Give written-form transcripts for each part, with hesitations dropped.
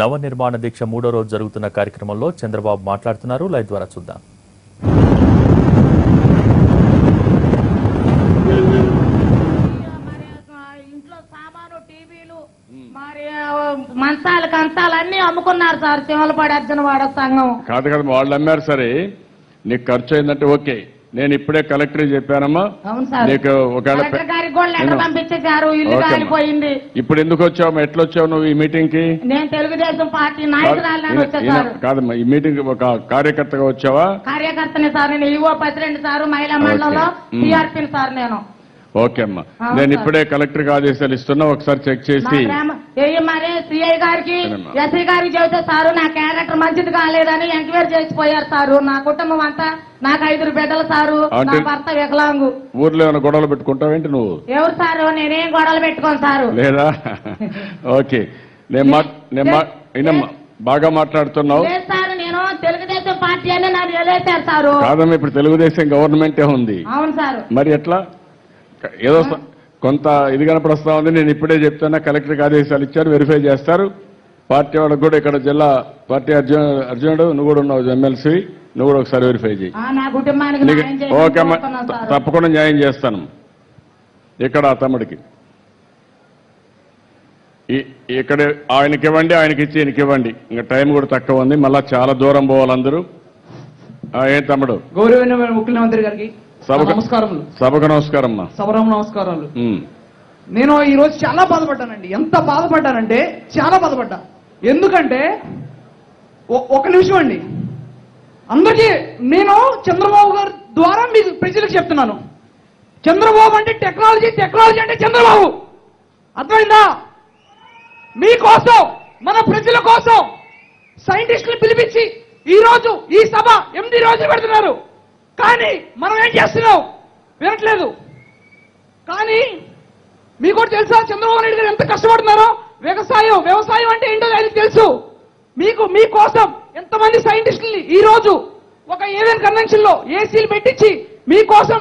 నవనిర్మాణ దీక్ష 3వ రోజు జరుగుతున్న కార్యక్రమంలో చంద్రబాబు మాట్లాడుతున్నారు. లైవ్ ద్వారా చూద్దాం. మంచాలు కంచాలు అన్ని అమ్ముకున్నారు సార్. సింహలపాడి అర్జునవాడ సంఘం కాదు కదా, వాళ్ళు అమ్మారు. సరే, నీకు ఖర్చు అయిందంటే ఓకే. నేను ఇప్పుడే కలెక్టర్ చెప్పానమ్మా. నీకు పంపించేశారు, ఇల్లు కాలిపోయింది. ఇప్పుడు ఎందుకు వచ్చావు, ఎట్లా వచ్చావు నువ్వు ఈ మీటింగ్ కి? నేను తెలుగుదేశం పార్టీ నాయకురాలని వచ్చాను. కాదమ్మా, ఈ మీటింగ్ ఒక కార్యకర్తగా వచ్చావా? కార్యకర్తని సార్. నేను ఈవో ప్రెసిడెంట్ సార్, మహిళా మండలంలో టీఆర్పీ సార్. నేను ఓకే అమ్మా, నేను ఇప్పుడే కలెక్టర్ కి ఆదేశాలు ఇస్తున్నా, ఒకసారి చెక్ చేసి మరి సిఐ గారికి ఎస్ఐ గారికి చెబితే సారు నా క్యారెక్టర్ మంచిది కాలేదని ఎంక్వైరీ చేసిపోయారు సారు. నా కుటుంబం అంతా, నాకు 5 బిడ్డలు సారు, నా భర్త వికలాంగు. ఊర్లో ఏమైనా గొడవలు పెట్టుకుంటావేంటి నువ్వు? ఎవరు సారు? నేనేం గొడవలు పెట్టుకోను సారు. లేదా? ఓకే, నేను బాగా మాట్లాడుతున్నావు. లేదు సార్, నేను తెలుగుదేశం పార్టీ అని నాకు తెలియసారు సారు. కాదమ్మా, ఇప్పుడు తెలుగుదేశం గవర్నమెంటే ఉంది. అవును సార్. మరి ఎట్లా? ఏదో కొంత ఇది కనపడొస్తా ఉంది. నేను ఇప్పుడే చెప్తున్నా, కలెక్టర్కి ఆదేశాలు ఇచ్చారు, వెరిఫై చేస్తారు. పార్టీ వాళ్ళకు కూడా ఇక్కడ జిల్లా పార్టీ అర్జునుడు నువ్వు కూడా ఉన్నావు, ఎమ్మెల్సీ, నువ్వు కూడా ఒకసారి వెరిఫై చేయి. ఓకే అమ్మా, తప్పకుండా న్యాయం చేస్తాను. ఇక్కడ తమ్ముడికి ఇక్కడ ఆయనకి ఇవ్వండి, ఆయనకి ఇచ్చి ఈయనకి ఇవ్వండి. ఇంకా టైం కూడా తక్కువ ఉంది, మళ్ళా చాలా దూరం పోవాలి అందరూ. ఏం తమ్ముడు? గౌరవనీయ ముఖ్యమంత్రి గారికి నమస్కారములు. సభకు నమస్కారం అమ్మా. సభరామ నమస్కారాలు. నేను ఈ రోజు చాలా బాధపడ్డానండి. ఎంత బాధపడ్డానంటే చాలా బాధపడ్డా. ఎందుకంటే ఒక నిమిషం అండి, అందరికీ నేను చంద్రబాబు గారి ద్వారా మీకు ప్రజలకు చెప్తున్నాను. చంద్రబాబు అంటే టెక్నాలజీ, టెక్నాలజీ అంటే చంద్రబాబు. అర్థమైందా? మీకోసం, మన ప్రజల కోసం సైంటిస్టులు పిలిపించి ఈ రోజు ఈ సభ 8 రోజులు పెడుతున్నారు. కానీ మనం ఏం చేస్తున్నాం? వినట్లేదు. కానీ మీకు కూడా తెలుసా చంద్రబాబు నాయుడు గారు ఎంత కష్టపడుతున్నారో? వ్యవసాయం అంటే ఏంటో ఆయనకు తెలుసు. మీకోసం ఎంతమంది సైంటిస్టుల్ని ఈ రోజు ఒక ఏవియన్ కన్వెన్షన్ లో ఏసీలు పెట్టించి మీకోసం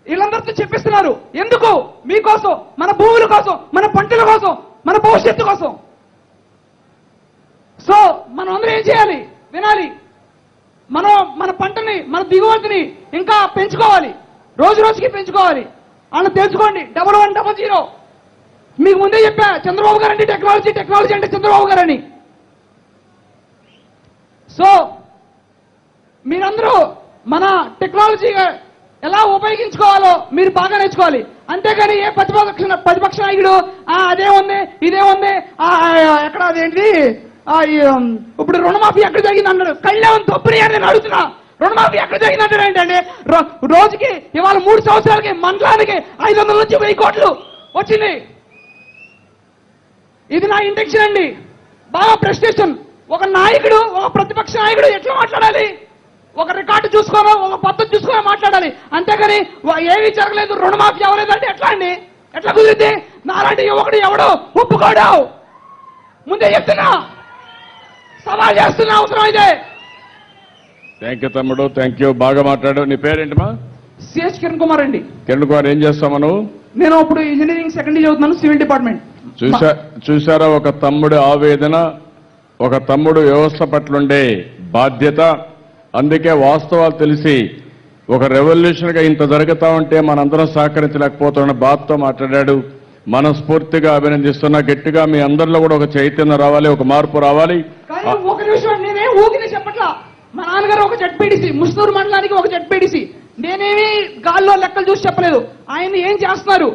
వీళ్ళందరితో చెప్పిస్తున్నారు. ఎందుకు? మీకోసం, మన భూముల కోసం, మన పంటల కోసం, మన భవిష్యత్తు కోసం. సో మనం అందరూ ఏం చేయాలి? వినాలి. మన పంటని, మన దిగుమతిని ఇంకా పెంచుకోవాలి, రోజు రోజుకి పెంచుకోవాలి. అలా తెలుసుకోండి. 1100. మీకు ముందే చెప్పా, చంద్రబాబు గారు అంటే టెక్నాలజీ, టెక్నాలజీ అంటే చంద్రబాబు గారని. సో మీరందరూ మన టెక్నాలజీ ఎలా ఉపయోగించుకోవాలో మీరు బాగా నేర్చుకోవాలి. అంతేగాని ఏ ప్రతిపక్ష నాయకుడు అదే ఉంది, ఇదే ఉంది, ఎక్కడ అదేంటి ఇప్పుడు రుణమాఫీ ఎక్కడ జరిగింది అన్నాడు. కళ్యాణ్ తప్పుని అని నేను అడుగుతున్నా. రుణమాఫీ ఎక్కడ జరిగిందంటే ఏంటంటే, రోజుకి ఇవాళ 3 సంవత్సరాలకి మండలానికి 500 నుంచి 1000 కోట్లు వచ్చింది. ఇది నా ఇంటెన్షన్ అండి. బాగా ప్రెస్టేషన్. ఒక నాయకుడు, ఒక ప్రతిపక్ష నాయకుడు ఎట్లా మాట్లాడాలి? ఒక రికార్డు చూసుకోవో, ఒక పద్ధతి చూసుకోవో మాట్లాడాలి. అంతేగాని ఏమీ జరగలేదు, రుణమాఫీ అవ్వలేదంటే ఎట్లా అండి? ఎట్లా కుదిరితే? నాలాంటి యువకుడు ఎవడో ఒప్పుకోడు. ముందే చెప్తున్నా, సవాల్ చేస్తున్న అవసరం అయితే. థ్యాంక్ యూ తమ్ముడు, థ్యాంక్ యూ, బాగా మాట్లాడు. నీ పేరేంటమ్మా? సిహెచ్ కిరణ్ కుమార్ అండి. కిరణ్ కుమార్, ఏం చేస్తావు నువ్వు? నేను ఇప్పుడు ఇంజనీరింగ్ 2nd ఇయర్ చదువుతున్నాను, సివిల్ డిపార్ట్మెంట్. చూసారా ఒక తమ్ముడు ఆవేదన, ఒక తమ్ముడు వ్యవస్థ పట్లుండే బాధ్యత. అందుకే వాస్తవాలు తెలిసి ఒక రెవల్యూషన్ గా ఇంత జరుగుతా ఉంటే మనందరం సహకరించలేకపోతున్న బాధతో మాట్లాడాడు. మనస్ఫూర్తిగా అభినందిస్తున్నా. గట్టిగా మీ అందరిలో కూడా ఒక చైతన్యం రావాలి, ఒక మార్పు రావాలి. ఒక నిమిషం, నేనేం ఊగినే చెప్పట్లా. మా నాన్నగారు ఒక జడ్పీటీసీ, ముస్నూరు మండలానికి ఒక జడ్పీటీసీ. నేనేమి గాల్లో లెక్కలు చూసి చెప్పలేదు. ఆయన ఏం చేస్తున్నారు?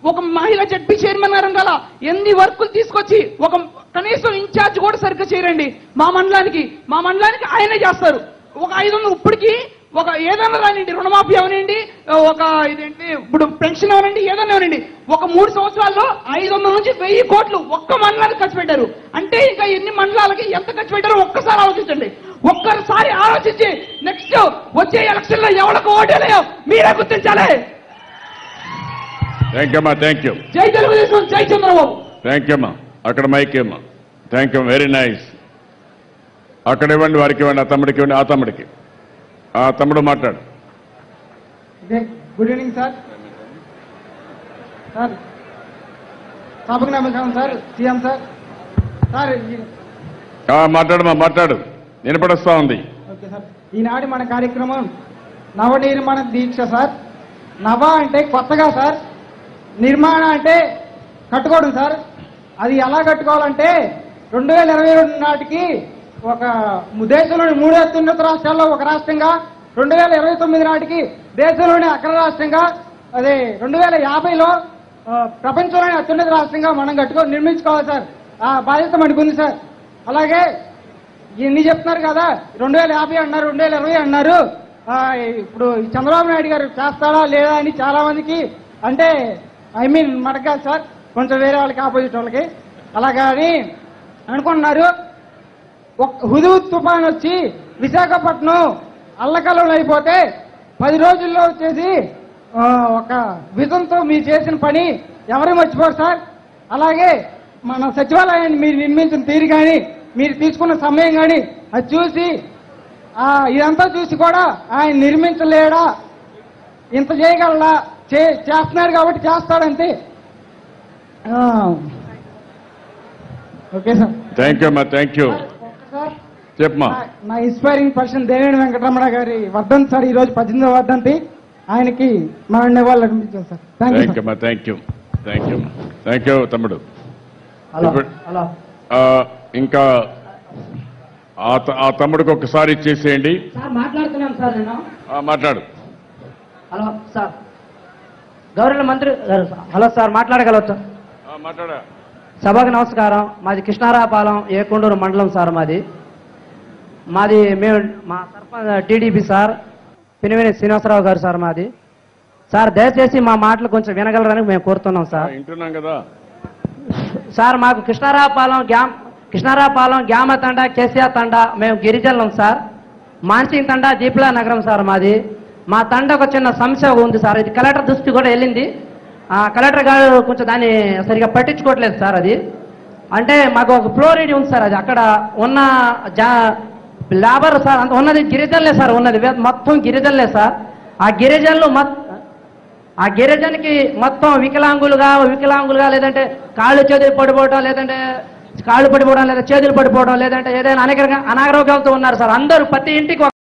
ఒక మహిళా జడ్పీ చైర్మన్ గారు గల ఎన్ని వర్కులు తీసుకొచ్చి ఒక కనీసం ఇన్ఛార్జ్ కూడా సరిగ్గా చేయరండి మా మండలానికి ఆయనే చేస్తారు. ఒక 500 ఇప్పటికీ ఒక ఏదైనా రానండి, రుణమాఫీ అవనండి, ఒక ఇదేంటి ఇప్పుడు పెన్షన్ అవనండి, ఏదైనా అవనండి, ఒక 3 సంవత్సరాల్లో 500 నుంచి 1000 కోట్లు ఒక్క మండలానికి ఖర్చు పెట్టారు. అంటే ఇంకా ఎన్ని మండలాలకి ఎంత ఖర్చు పెట్టారో ఒక్కసారి ఆలోచించండి. ఒక్కసారి ఆలోచించి నెక్స్ట్ వచ్చే ఎలక్షన్ లో ఎవరికి ఓటేలేయో మీరే గుర్తించాలి. థ్యాంక్ యూ అమ్మా, థ్యాంక్ యూ. జై తెలుగుదేశం, జై చంద్రబాబు. థ్యాంక్ యూ అమ్మా. అక్కడ మైక్ అమ్మా. Thank you, very nice. అక్కడ ఇవ్వండి, వారికి ఇవ్వండి, ఆ తమ్ముడికి ఇవ్వండి, ఆ తమ్ముడికి. ఆ తమ్ముడు మాట్లాడు. Good evening sir. సార్ సభకు నమస్కారం సార్. CM sir. సార్ మాట్లాడు వినపడొస్తా ఉంది. ఓకే సార్, ఈనాటి మన కార్యక్రమం నవనిర్మాణ దీక్ష సార్. నవ అంటే కొత్తగా సార్, నిర్మాణ అంటే కట్టుకోవడం సార్. అది ఎలా కట్టుకోవాలంటే 2022 నాటికి ఒక దేశంలోని 3 అత్యున్నత రాష్ట్రాల్లో ఒక రాష్ట్రంగా, 2029 నాటికి దేశంలోని అగ్ర రాష్ట్రంగా, అదే 2050లో ప్రపంచంలోని అత్యున్నత రాష్ట్రంగా మనం నిర్మించుకోవాలి సార్. ఆ బాధ్యత మనకు ఉంది సార్. అలాగే ఇన్ని చెప్తున్నారు కదా, 2050 అన్నారు, 2020 అన్నారు. ఇప్పుడు చంద్రబాబు నాయుడు గారు చేస్తాడా లేదా అని చాలా మందికి, అంటే మనకు కాదు సార్, కొంచెం వేరే వాళ్ళకి, ఆపోజిట్ వాళ్ళకి అలాగని అనుకుంటున్నారు. హుదూద్ తుఫాన్ వచ్చి విశాఖపట్నం అల్లకల్లం అయిపోతే 10 రోజుల్లో వచ్చేసి ఒక విజన్తో మీరు చేసిన పని ఎవరు మర్చిపోరు సార్. అలాగే మన సచివాలయాన్ని మీరు నిర్మించిన తీరు కానీ, మీరు తీసుకున్న సమయం కానీ అది చూసి ఇదంతా చూసి కూడా ఆయన నిర్మించలేడా, ఇంత చేయగలడా, చేస్తున్నారు కాబట్టి చేస్తాడంతే. ఓకే సార్, థ్యాంక్ యూ అమ్మా, థ్యాంక్ యూ. చెప్పమా. నా ఇన్స్పైరింగ్ పర్సన్ దేవినేని వెంకటరమణ గారి వర్ధంతి సార్, ఈ రోజు 18వ వర్ధంతి. ఆయనకి మన నివాళులు అర్పించాం సార్. థ్యాంక్ యూ అమ్మా, థ్యాంక్ యూ తమ్ముడు. ఇంకా ఆ తమ్ముడికి ఒకసారి ఇచ్చేసేయండి. సార్ మాట్లాడుతున్నాం సార్ నేను. మాట్లాడు. హలో సార్, గౌరవ మంత్రి గారు. హలో సార్, మాట్లాడగలవచ్చు? మాట్లాడా. సభకు నమస్కారం. మాది కృష్ణారాపాలెం, ఏకొండూరు మండలం సార్. మేము మా సర్పంచ్ టీడీపీ సార్, పినివేని శ్రీనివాసరావు గారు సార్. మాది సార్, దయచేసి మా మాటలు కొంచెం వినగలరని మేము కోరుతున్నాం సార్. వింటున్నాం కదా సార్. మాకు కృష్ణారాపాలెం గ్యామ తండా, కేసీఆర్ తండా, మేము గిరిజనులం సార్. మాన్సింగ్ తండా, దీప్లా నగరం సార్ మాది. మా తండ ఒక చిన్న సమస్య ఉంది సార్. ఇది కలెక్టర్ దృష్టి కూడా వెళ్ళింది. కలెక్టర్ గారు కొంచెం దాన్ని సరిగా పట్టించుకోవట్లేదు సార్. అది అంటే మాకు ఒక ఫ్లోరిడ్ ఉంది సార్. అది అక్కడ ఉన్న లేబర్ సార్ అంత ఉన్నది గిరిజనులే సార్. ఉన్నది మొత్తం గిరిజనులే సార్. ఆ గిరిజనకి మొత్తం వికలాంగులుగా లేదంటే కాళ్ళు చేతులు పడిపోవడం, లేదంటే కాళ్ళు పడిపోవడం, లేదా చేతులు పడిపోవడం, లేదంటే ఏదైనా అనారోగ్యాలతో ఉన్నారు సార్. అందరూ ప్రతి ఇంటికి